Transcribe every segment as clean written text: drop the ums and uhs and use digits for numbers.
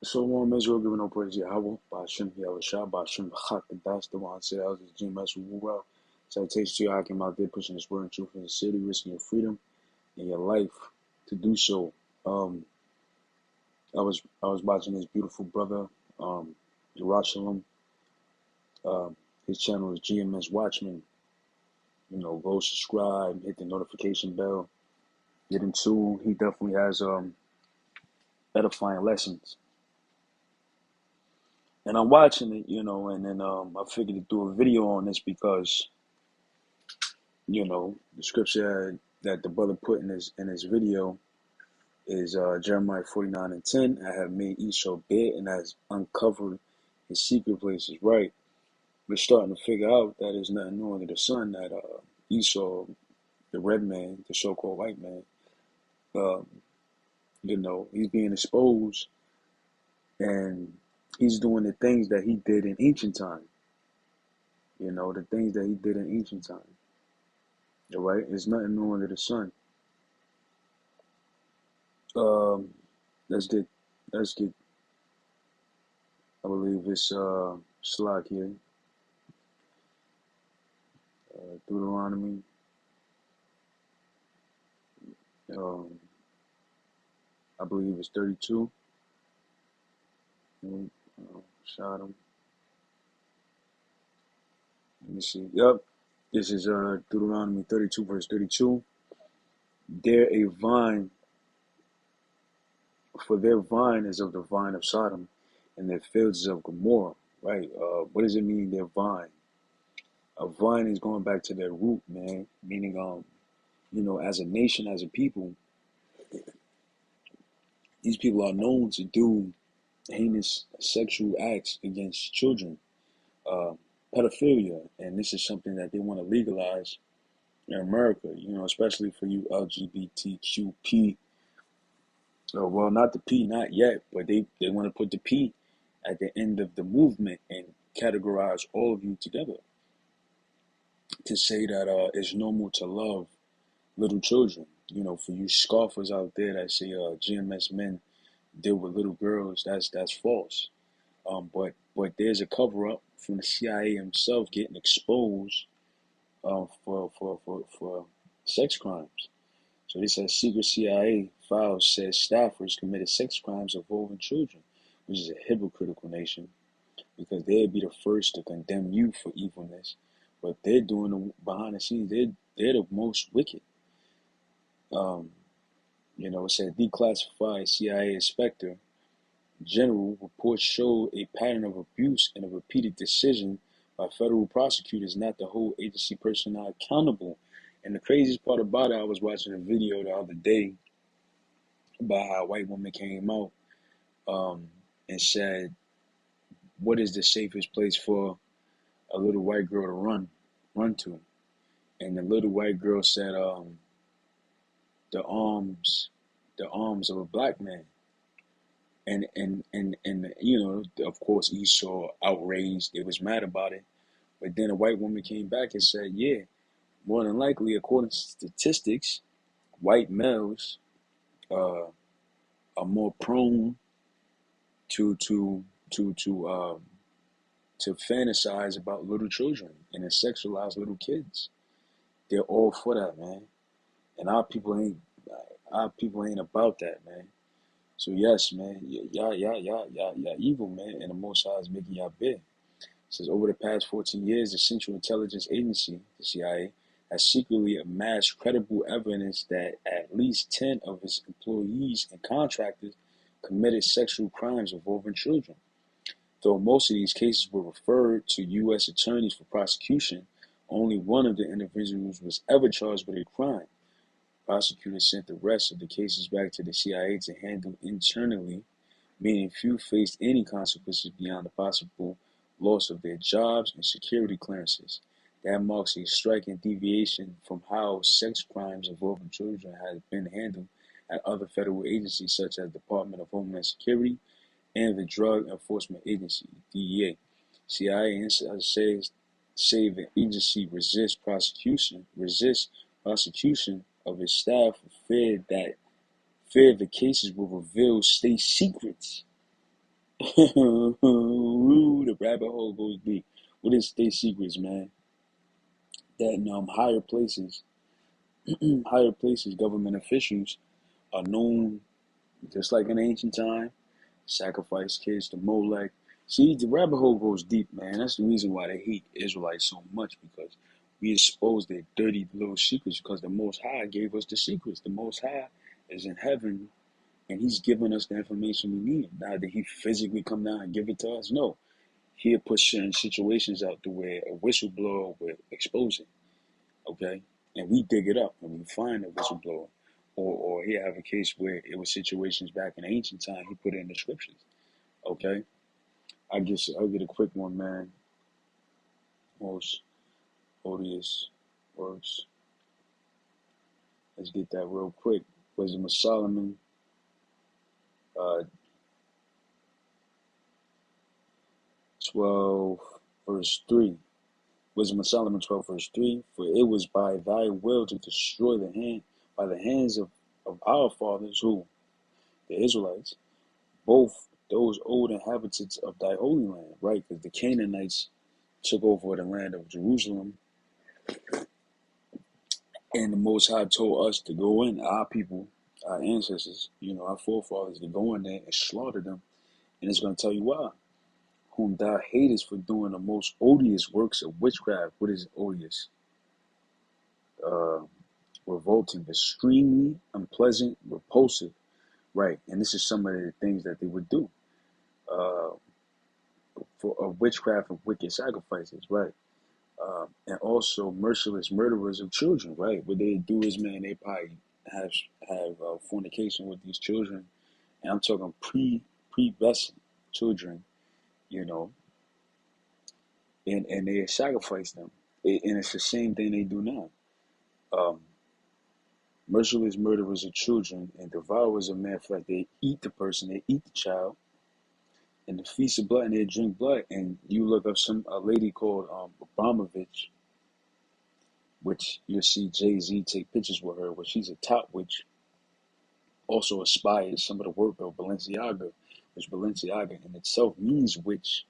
So, Israel giving no praise to Yahweh, Ba'ashem Yahushua, Ba'ashem Chak, the best, the one said, I was the GMS who well. Citation to you, I came out there pushing this word and truth in the city, risking your freedom and your life to do so. Um, I was watching this beautiful brother, Jerusalem. His channel is GMS Watchman. Go subscribe, hit the notification bell, get in tune. He definitely has edifying lessons. And I'm watching it, and then I figured to do a video on this because the scripture that the brother put in his video is Jeremiah 49:10. I have made Esau bare and has uncovered his secret places. Right, we're starting to figure out that there's nothing new under the sun. That Esau, the red man, the so-called white man, um, he's being exposed, and he's doing the things that he did in ancient time. The things that he did in ancient time. Right, there's nothing new under the sun. Um, let's get, let's get. I believe it's Slack here, Deuteronomy. Um, I believe it's 32. Shot him. Let me see. Yep, this is Deuteronomy 32 verse 32. There a vine, for their vine is of the vine of Sodom, and their fields is of Gomorrah. Right. What does it mean? Their vine. A vine is going back to their root, man. Meaning, as a nation, as a people, these people are known to do heinous sexual acts against children, uh, pedophilia, and this is something that they want to legalize in America. Especially for you LGBTQP. Well, not the P, not yet, but they want to put the P at the end of the movement and categorize all of you together to say that it's normal to love little children. For you scoffers out there that say GMS men deal with little girls, that's false. But there's a cover up from the CIA himself getting exposed for sex crimes. So this says secret CIA files says staffers committed sex crimes involving children, which is a hypocritical nation because they'd be the first to condemn you for evilness, but they're doing the behind the scenes. They're the most wicked. Um, it said declassified CIA inspector general reports show a pattern of abuse and a repeated decision by federal prosecutors not to hold agency personnel accountable. And the craziest part about it, I was watching a video the other day about how a white woman came out um, and said, "What is the safest place for a little white girl to run to?" And the little white girl said, "The arms, the arms of a black man." And of course Esau outraged, it was mad about it, but then a white woman came back and said, yeah, more than likely according to statistics, white males uh, are more prone to to to to um, to fantasize about little children and to sexualize little kids. They're all for that, man, and our people ain't about that, man. So yes, man, y'all evil, man, and the Most High is making y'all big. Says over the past 14 years, the Central Intelligence Agency, the CIA, has secretly amassed credible evidence that at least 10 of its employees and contractors committed sexual crimes involving children. Though most of these cases were referred to U.S. attorneys for prosecution, only one of the individuals was ever charged with a crime. Prosecutors sent the rest of the cases back to the CIA to handle internally, meaning few faced any consequences beyond the possible loss of their jobs and security clearances. That marks a striking deviation from how sex crimes involving children have been handled at other federal agencies such as the Department of Homeland Security and the Drug Enforcement Agency, DEA. CIA insiders say the agency resists prosecution of its staff for fear the cases will reveal state secrets. Ooh, the rabbit hole goes deep. What is state secrets, man? That in higher places, government officials are known, just like in ancient time, sacrifice kids to Molech. See, the rabbit hole goes deep, man. That's the reason why they hate Israelites so much, because we expose their dirty little secrets, because the Most High gave us the secrets. The Most High is in heaven, and He's giving us the information we need. Now, did He physically come down and give it to us? No. He'll put certain situations out to where a whistleblower will expose it, okay? And we dig it up and we find a whistleblower. Or he'll have a case where it was situations back in ancient time, he put it in the scriptures, okay? I'll get a quick one, man. Most odious works. Let's get that real quick. Wisdom of Solomon, uh, 12, verse 3. Wisdom of Solomon 12, verse 3. For it was by thy will to destroy by the hands of our fathers, who? The Israelites, both those old inhabitants of thy holy land, right? Because the Canaanites took over the land of Jerusalem, and the Most High told us to go in, our people, our ancestors, our forefathers, to go in there and slaughter them. And it's going to tell you why. Whom thou hatest for doing the most odious works of witchcraft. What is odious? Uh, Revolting, extremely unpleasant, repulsive, right? And this is some of the things that they would do. Uh, for witchcraft and wicked sacrifices, right? And also merciless murderers of children, right? What they do is, man, they probably have fornication with these children, and I'm talking pre-pubescent children, you know, and they sacrifice them, and it's the same thing they do now. Um, Merciless murderers of children and devourers of man flesh. They eat the person, they eat the child, and the feast of blood, and they drink blood. And you look up a lady called Abramovich, which you'll see Jay-Z take pictures with her, where she's a top witch, also inspired some of the work of Balenciaga, which Balenciaga in itself means witch,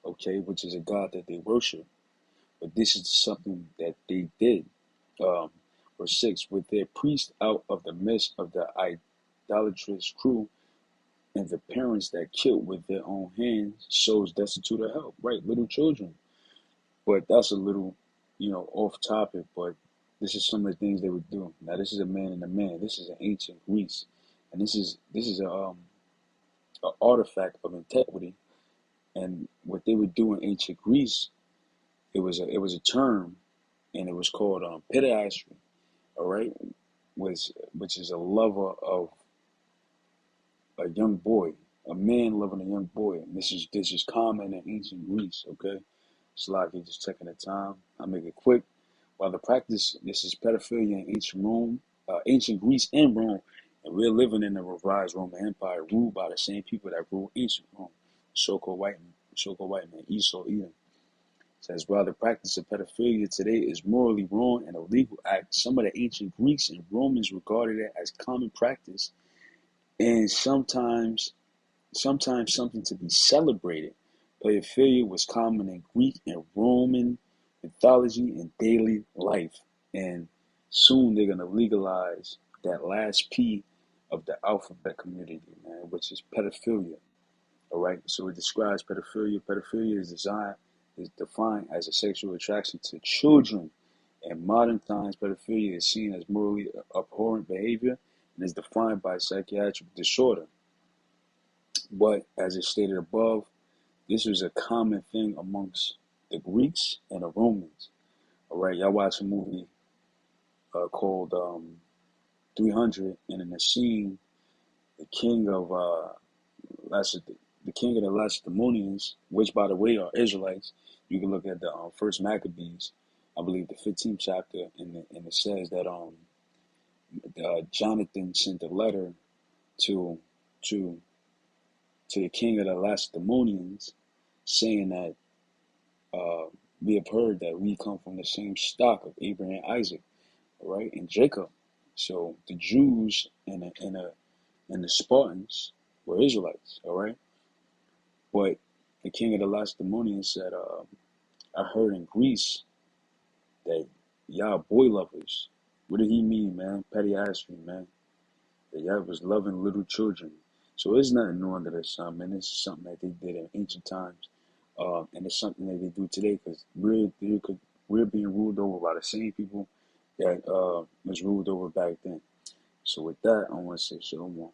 okay, which is a god that they worship. But this is something that they did. Um, Verse 6, with their priest out of the midst of the idolatrous crew, and the parents that killed with their own hands, souls destitute of help. Right, little children. But that's a little, off topic, but this is some of the things they would do. Now, this is a man and a man. This is an ancient Greece. And this is a artifact of antiquity. And what they would do in ancient Greece, it was a term, and it was called pederasty, all right, which is a lover of a young boy, a man loving a young boy. And this is common in ancient Greece, okay? It's like you're just taking the time. I'll make it quick. While the practice, this is pedophilia in ancient Greece and Rome, and we're living in the revised Roman Empire ruled by the same people that ruled ancient Rome, so-called white man, Esau, Edom. Says, while the practice of pedophilia today is morally wrong and a legal act, some of the ancient Greeks and Romans regarded it as common practice and sometimes something to be celebrated. Pedophilia was common in Greek and Roman mythology and daily life. And soon they're going to legalize that last P of the alphabet community, man, which is pedophilia. All right. So it describes pedophilia. Pedophilia is defined as a sexual attraction to children. In modern times, pedophilia is seen as morally abhorrent behavior and is defined by psychiatric disorder. But as it stated above, this was a common thing amongst the Greeks and the Romans. All right, y'all watch a movie called 300, and in the scene, the king of the king of the Lacedaemonians, which by the way are Israelites. You can look at the First Maccabees, I believe the 15th chapter, and it says that Jonathan sent a letter to to to the king of the Lacedaemonians, saying that we have heard that we come from the same stock of Abraham, Isaac, right, and Jacob. So the Jews and the Spartans were Israelites, all right. But the king of the Lacedaemonians said, I heard in Greece that y'all boy lovers. What did he mean, man? Petty asked me, man. That y'all was loving little children. So it's nothing new under the sun, man. It's something that they did in ancient times. And it's something that they do today because we're being ruled over by the same people that was ruled over back then. So with that, I want to say shalom.